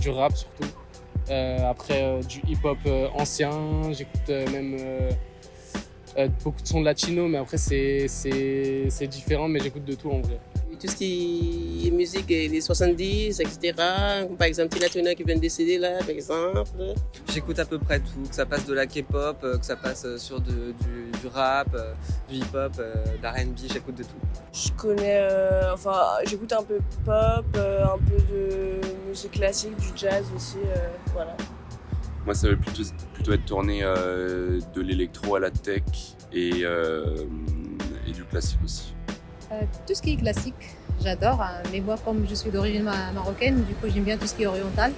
du rap surtout. Après du hip-hop ancien, j'écoute même beaucoup de sons latino, mais après c'est différent, mais j'écoute de tout en vrai. Tout ce qui est musique des 70, etc. Par exemple, Tina Turner qui vient de décéder là, par exemple. J'écoute à peu près tout, que ça passe de la K-pop, que ça passe sur du rap, du hip-hop, de la R&B, j'écoute de tout. Je connais, j'écoute un peu pop, un peu de musique classique, du jazz aussi, voilà. Moi, ça va plutôt être tourné de l'électro à la tech et du classique aussi. Tout ce qui est classique, j'adore. Mais moi, comme je suis d'origine marocaine, du coup, j'aime bien tout ce qui est oriental.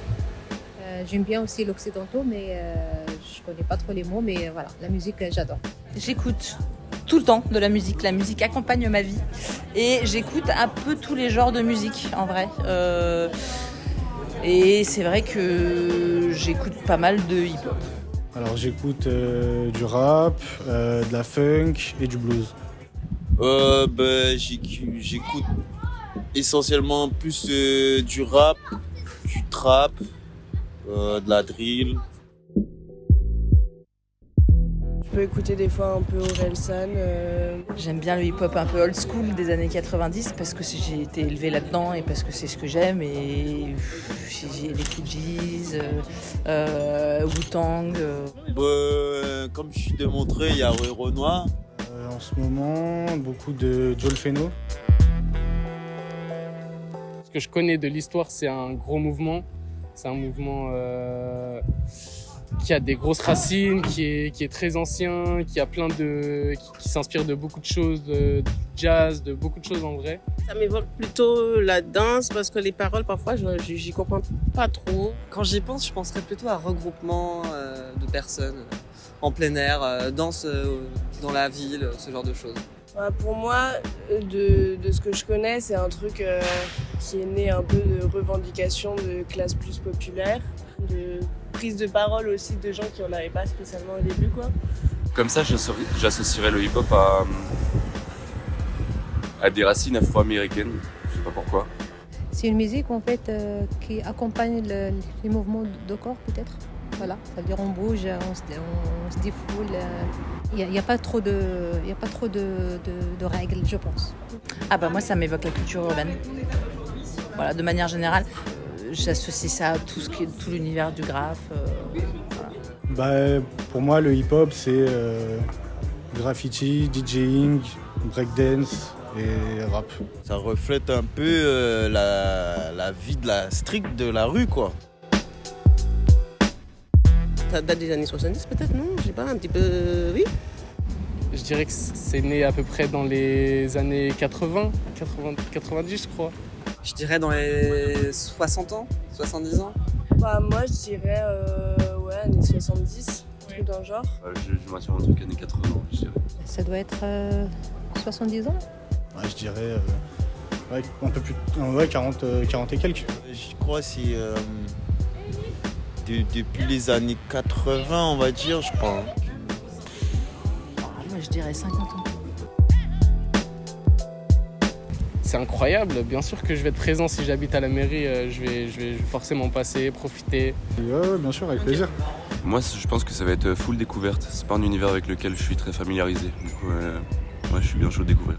J'aime bien aussi l'occidentaux, mais je connais pas trop les mots. Mais voilà, la musique, j'adore. J'écoute tout le temps de la musique. La musique accompagne ma vie. Et j'écoute un peu tous les genres de musique, en vrai. Et c'est vrai que j'écoute pas mal de hip-hop. Alors j'écoute du rap, de la funk et du blues. J'écoute essentiellement plus du rap, du trap, de la drill. Je peux écouter des fois un peu Orelsan. J'aime bien le hip-hop un peu old school des années 90 parce que j'ai été élevée là-dedans et parce que c'est ce que j'aime. Et j'ai les Fugees, Wu-Tang. Comme je suis de Montreuil, il y a Renoir. En ce moment, beaucoup de Joel Feno. Ce que je connais de l'histoire, c'est un gros mouvement. C'est un mouvement qui a des grosses racines, qui est très ancien, qui s'inspire de beaucoup de choses, de jazz, de beaucoup de choses en vrai. Ça m'évoque plutôt la danse parce que les paroles, parfois, j'y comprends pas trop. Quand j'y pense, je penserais plutôt à regroupement de personnes en plein air, danse dans la ville, ce genre de choses. Pour moi, de ce que je connais, c'est un truc qui est né un peu de revendication de classe plus populaire, de prise de parole aussi de gens qui en avaient pas spécialement au début, quoi. Comme ça, j'associerais le hip-hop à des racines afro-américaines. Je sais pas pourquoi. C'est une musique en fait qui accompagne les mouvements de corps peut-être. Voilà, ça veut dire on bouge, on se défoule. Il n'y a pas trop de règles, je pense. Ah bah moi, ça m'évoque la culture urbaine. Voilà, de manière générale, j'associe ça à tout l'univers du graphe. Voilà. Pour moi, le hip-hop, c'est graffiti, DJing, breakdance et rap. Ça reflète un peu la vie de la street, de la rue, quoi. Ça date des années 70 peut-être, non? Je sais pas, un petit peu, oui. Je dirais que c'est né à peu près dans les années 90 je crois. Je dirais dans les 60 ans, 70 ans. Moi, je dirais années 70, truc dans le genre. Je m'attire un truc années 80, je dirais. Ça doit être 70 ans. Ouais, je dirais un peu plus, 40 et quelques. Je crois que c'est depuis les années 80, on va dire, je crois. Moi, je dirais 50 ans. C'est incroyable, bien sûr que je vais être présent si j'habite à la mairie, je vais forcément passer, profiter. Ouais, bien sûr, avec plaisir. Moi, je pense que ça va être full découverte. C'est pas un univers avec lequel je suis très familiarisé. Du coup, je suis bien chaud de découvrir.